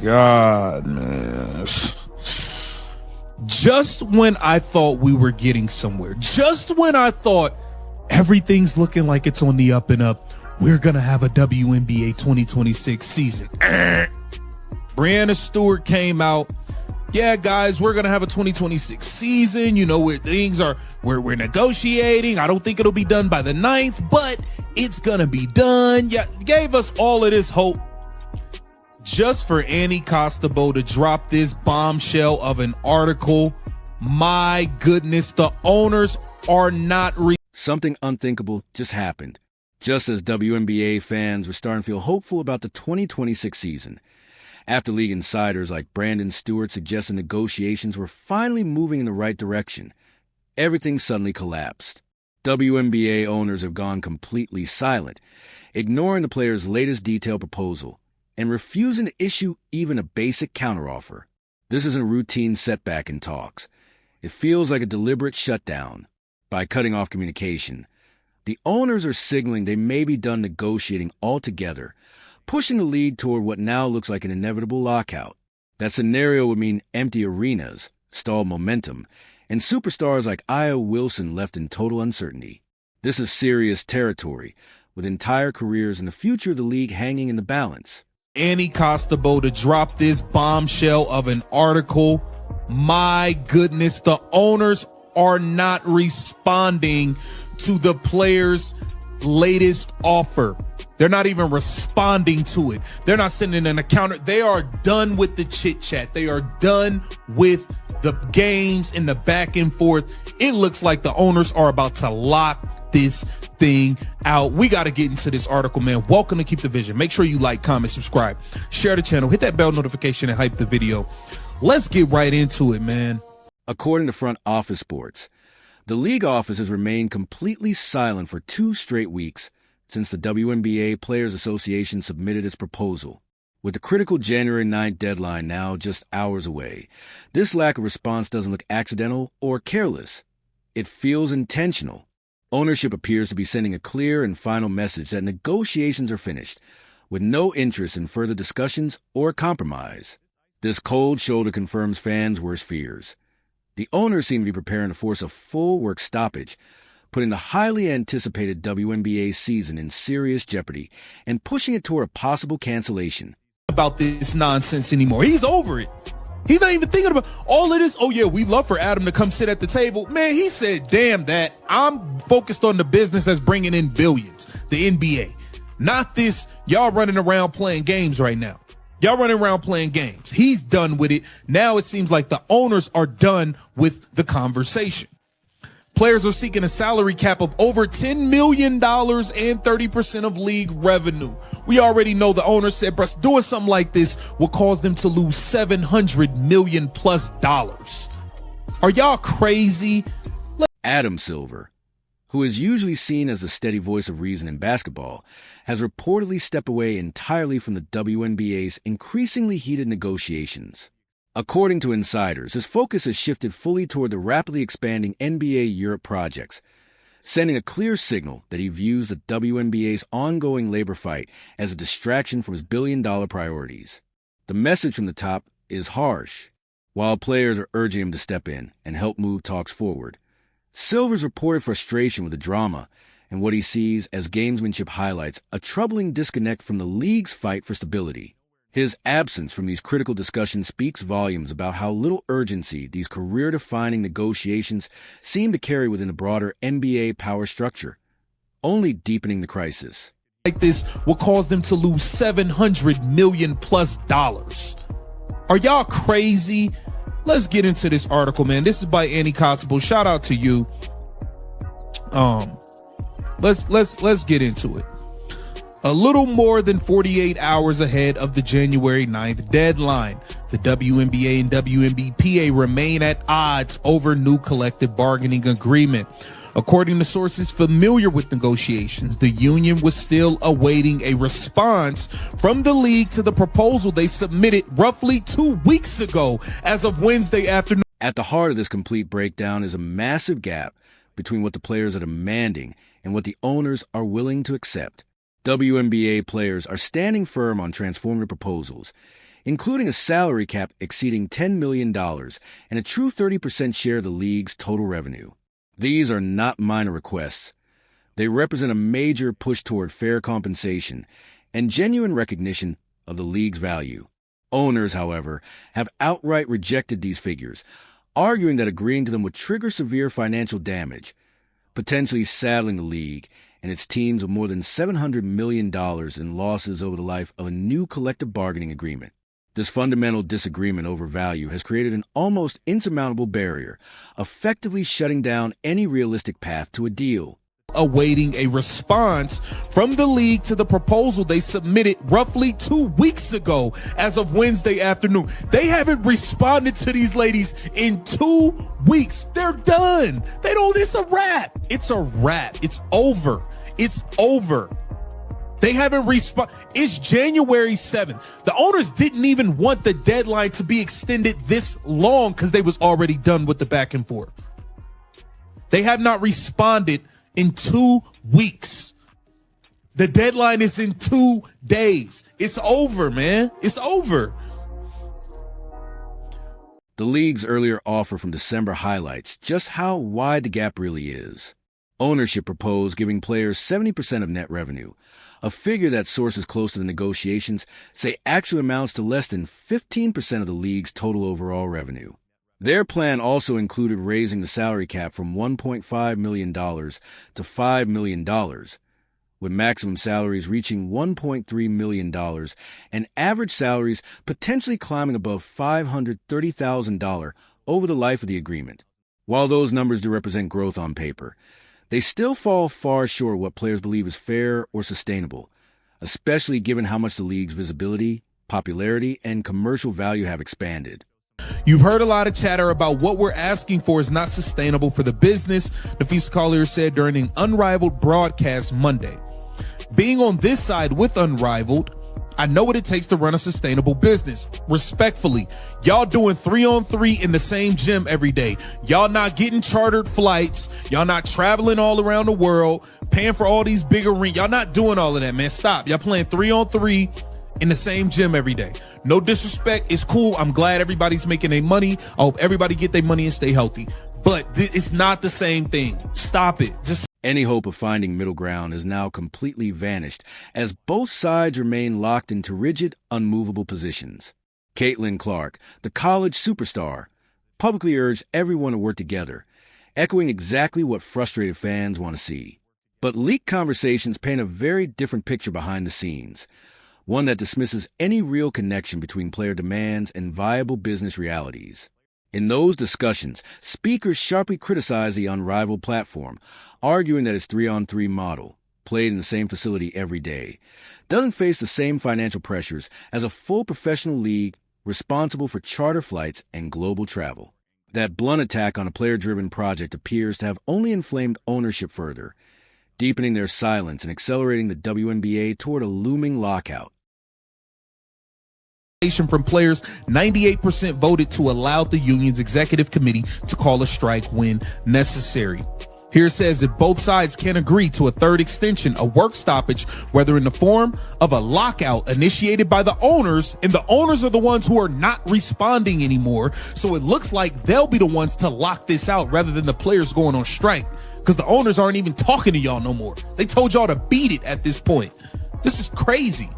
God, man. Just when I thought we were getting somewhere, just when I thought everything's looking like it's on the up and up, we're going to have a WNBA 2026 season. Breanna Stewart came out. Yeah, guys, we're going to have a 2026 season. You know, where things are, we're negotiating. I don't think it'll be done by the 9th, but it's going to be done. Yeah, gave us all of this hope just for Annie Costabo to drop this bombshell of an article. My goodness, the owners are not Something unthinkable just happened, just as WNBA fans were starting to feel hopeful about the 2026 season. After league insiders like Brandon Stewart suggested negotiations were finally moving in the right direction, everything suddenly collapsed. WNBA owners have gone completely silent, ignoring the players' latest detailed proposal and refusing to issue even a basic counteroffer. This isn't a routine setback in talks. It feels like a deliberate shutdown. By cutting off communication, the owners are signaling they may be done negotiating altogether, pushing the league toward what now looks like an inevitable lockout. That scenario would mean empty arenas, stalled momentum, and superstars like Aya Wilson left in total uncertainty. This is serious territory, with entire careers and the future of the league hanging in the balance. Annie Costabo to drop this bombshell of an article. My goodness, the owners are not responding to the players' latest offer. They're not even responding to it. They're not sending an counter. They are done with the chit chat. They are done with the games and the back and forth. It looks like the owners are about to lock this thing out. We got to get into this article, man. Welcome to Keep the Vision. Make sure you like, comment, subscribe, share the channel, hit that bell notification, and hype the video. Let's get right into it, man. According to Front Office Sports, the league office has remained completely silent for 2 straight weeks since the WNBA Players Association submitted its proposal. With the critical January 9th deadline now just hours away, this lack of response doesn't look accidental or careless. It feels intentional. Ownership appears to be sending a clear and final message that negotiations are finished, with no interest in further discussions or compromise. This cold shoulder confirms fans' worst fears. The owners seem to be preparing to force a full work stoppage, putting the highly anticipated WNBA season in serious jeopardy and pushing it toward a possible cancellation. About this nonsense anymore. He's over it. He's not even thinking about all of this. Oh, yeah, we love for Adam to come sit at the table. Man, he said, damn that. I'm focused on the business that's bringing in billions, the NBA. Not this, y'all running around playing games right now. Y'all running around playing games. He's done with it. Now it seems like the owners are done with the conversation. Players are seeking a salary cap of over $10 million and 30% of league revenue. We already know the owner said doing something like this will cause them to lose $700 million plus. Are y'all crazy? Adam Silver, who is usually seen as the steady voice of reason in basketball, has reportedly stepped away entirely from the WNBA's increasingly heated negotiations. According to insiders, his focus has shifted fully toward the rapidly expanding NBA Europe projects, sending a clear signal that he views the WNBA's ongoing labor fight as a distraction from his billion-dollar priorities. The message from the top is harsh. While players are urging him to step in and help move talks forward, Silver's reported frustration with the drama and what he sees as gamesmanship highlights a troubling disconnect from the league's fight for stability. His absence from these critical discussions speaks volumes about how little urgency these career-defining negotiations seem to carry within the broader NBA power structure, only deepening the crisis. Like this will cause them to lose $700 million plus. Are y'all crazy? Let's get into this article, man. This is by Annie Costabo. Shout out to you. Let's get into it. A little more than 48 hours ahead of the January 9th deadline, the WNBA and WNBPA remain at odds over new collective bargaining agreement. According to sources familiar with negotiations, the union was still awaiting a response from the league to the proposal they submitted roughly 2 weeks ago as of Wednesday afternoon. At the heart of this complete breakdown is a massive gap between what the players are demanding and what the owners are willing to accept. WNBA players are standing firm on transformative proposals, including a salary cap exceeding $10 million and a true 30% share of the league's total revenue. These are not minor requests. They represent a major push toward fair compensation and genuine recognition of the league's value. Owners, however, have outright rejected these figures, arguing that agreeing to them would trigger severe financial damage, potentially saddling the league and its teams with more than $700 million in losses over the life of a new collective bargaining agreement. This fundamental disagreement over value has created an almost insurmountable barrier, effectively shutting down any realistic path to a deal. Awaiting a response from the league to the proposal they submitted roughly 2 weeks ago as of Wednesday afternoon. They haven't responded to these ladies in 2 weeks. They're done. It's a wrap. It's a wrap. It's over. It's over. They haven't responded. It's January 7th. The owners didn't even want the deadline to be extended this long because they was already done with the back and forth. They have not responded in 2 weeks. The deadline is in 2 days. It's over, man. It's over. The league's earlier offer from December highlights just how wide the gap really is. Ownership proposed giving players 70% of net revenue, a figure that sources close to the negotiations say actually amounts to less than 15% of the league's total overall revenue. Their plan also included raising the salary cap from $1.5 million to $5 million, with maximum salaries reaching $1.3 million and average salaries potentially climbing above $530,000 over the life of the agreement. While those numbers do represent growth on paper, they still fall far short of what players believe is fair or sustainable, especially given how much the league's visibility, popularity, and commercial value have expanded. You've heard a lot of chatter about what we're asking for is not sustainable for the business, Nafisa Collier said during an Unrivaled broadcast Monday. Being on this side with Unrivaled, I know what it takes to run a sustainable business. Respectfully, y'all doing 3-on-3 in the same gym every day. Y'all not getting chartered flights. Y'all not traveling all around the world, paying for all these bigger rings. Y'all not doing all of that, man. Stop. Y'all playing 3-on-3 in the same gym every day. No disrespect. It's cool. I'm glad everybody's making their money. I hope everybody get their money and stay healthy. But it's not the same thing. Stop it. Just any hope of finding middle ground has now completely vanished as both sides remain locked into rigid, unmovable positions. Caitlin Clark, the college superstar, publicly urged everyone to work together, echoing exactly what frustrated fans want to see. But leaked conversations paint a very different picture behind the scenes, one that dismisses any real connection between player demands and viable business realities. In those discussions, speakers sharply criticized the Unrivaled platform, arguing that its 3-on-3 model, played in the same facility every day, doesn't face the same financial pressures as a full professional league responsible for charter flights and global travel. That blunt attack on a player-driven project appears to have only inflamed ownership further, deepening their silence and accelerating the WNBA toward a looming lockout. From players, 98% voted to allow the union's executive committee to call a strike when necessary. Here it says if both sides can agree to a third extension, a work stoppage, whether in the form of a lockout initiated by the owners, and the owners are the ones who are not responding anymore. So it looks like they'll be the ones to lock this out rather than the players going on strike, because the owners aren't even talking to y'all no more. They told y'all to beat it at this point. This is crazy.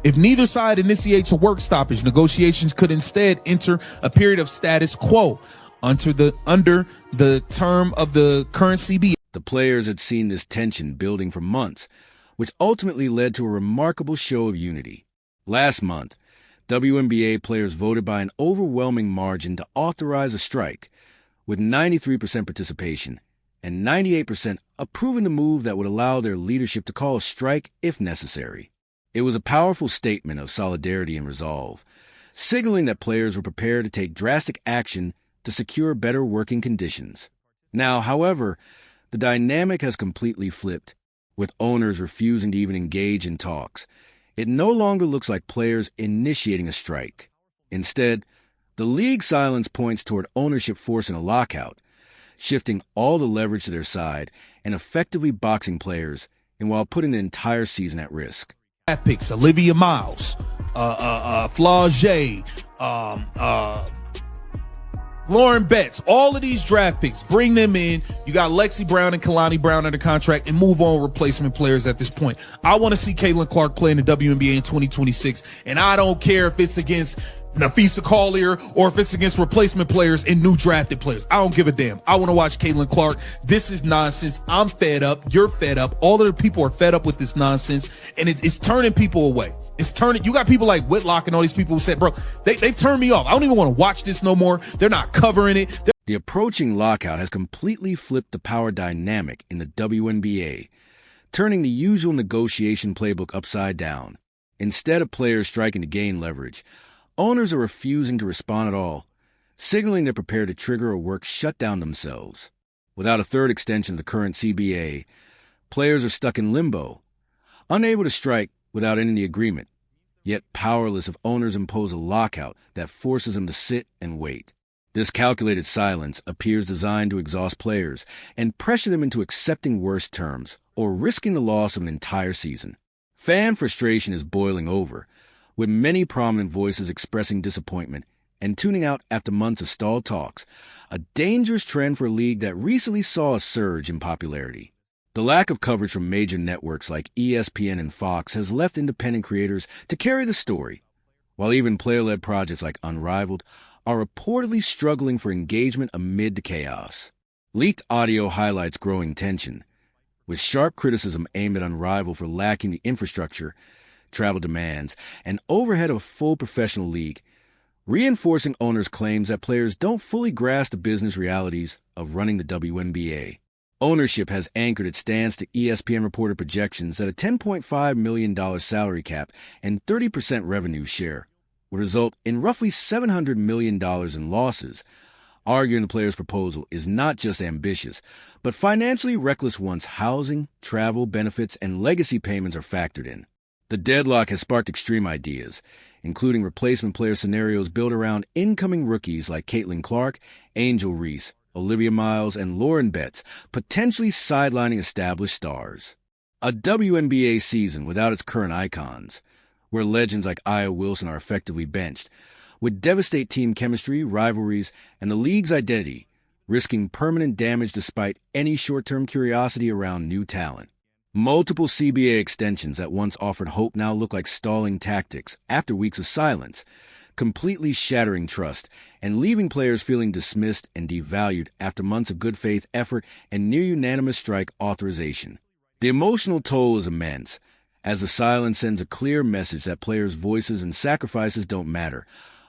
If neither side initiates a work stoppage, negotiations could instead enter a period of status quo under the term of the current CBA. The players had seen this tension building for months, which ultimately led to a remarkable show of unity. Last month, WNBA players voted by an overwhelming margin to authorize a strike, with 93% participation and 98% approving the move that would allow their leadership to call a strike if necessary. It was a powerful statement of solidarity and resolve, signaling that players were prepared to take drastic action to secure better working conditions. Now, however, the dynamic has completely flipped, with owners refusing to even engage in talks. It no longer looks like players initiating a strike. Instead, the league's silence points toward ownership forcing a lockout, shifting all the leverage to their side and effectively boxing players, and while putting the entire season at risk. Picks Olivia Miles, Flaugier, Lauren Betts, all of these draft picks, bring them in. You got Lexi Brown and Kalani Brown under contract, and move on replacement players at this point. I want to see Caitlin Clark play in the WNBA in 2026, and I don't care if it's against Nafisa Collier or if it's against replacement players and new drafted players. I don't give a damn. I want to watch Caitlin Clark. This is nonsense. I'm fed up. You're fed up. All of the people are fed up with this nonsense, and it's turning people away. It's turning. You got people like Whitlock and all these people who said, bro, they've turned me off. I don't even want to watch this no more. They're not covering it. The approaching lockout has completely flipped the power dynamic in the WNBA, turning the usual negotiation playbook upside down. Instead of players striking to gain leverage, owners are refusing to respond at all, signaling they're prepared to trigger a work shutdown themselves. Without a third extension of the current CBA, players are stuck in limbo, unable to strike without ending the agreement, yet powerless if owners impose a lockout that forces them to sit and wait. This calculated silence appears designed to exhaust players and pressure them into accepting worse terms or risking the loss of an entire season. Fan frustration is boiling over, with many prominent voices expressing disappointment and tuning out after months of stalled talks, a dangerous trend for a league that recently saw a surge in popularity. The lack of coverage from major networks like ESPN and Fox has left independent creators to carry the story, while even player-led projects like Unrivaled are reportedly struggling for engagement amid the chaos. Leaked audio highlights growing tension, with sharp criticism aimed at Unrivaled for lacking the infrastructure, travel demands, and overhead of a full professional league, reinforcing owners' claims that players don't fully grasp the business realities of running the WNBA. Ownership has anchored its stance to ESPN reported projections that a $10.5 million salary cap and 30% revenue share would result in roughly $700 million in losses, arguing the players' proposal is not just ambitious, but financially reckless once housing, travel, benefits, and legacy payments are factored in. The deadlock has sparked extreme ideas, including replacement player scenarios built around incoming rookies like Caitlin Clark, Angel Reese, Olivia Miles, and Lauren Betts, potentially sidelining established stars. A WNBA season without its current icons, where legends like Aya Wilson are effectively benched, would devastate team chemistry, rivalries, and the league's identity, risking permanent damage despite any short-term curiosity around new talent. Multiple CBA extensions that once offered hope now look like stalling tactics after weeks of silence, completely shattering trust and leaving players feeling dismissed and devalued after months of good faith effort and near unanimous strike authorization. The emotional toll is immense, as the silence sends a clear message that players' voices and sacrifices don't matter,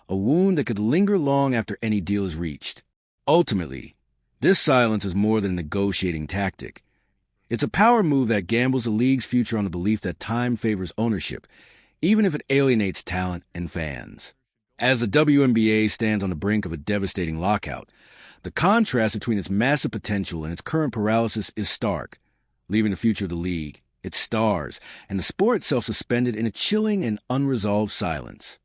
a wound that could linger long after any deal is reached. Ultimately, this silence is more than a negotiating tactic. It's a power move that gambles the league's future on the belief that time favors ownership, even if it alienates talent and fans. As the WNBA stands on the brink of a devastating lockout, the contrast between its massive potential and its current paralysis is stark, leaving the future of the league, its stars, and the sport itself suspended in a chilling and unresolved silence.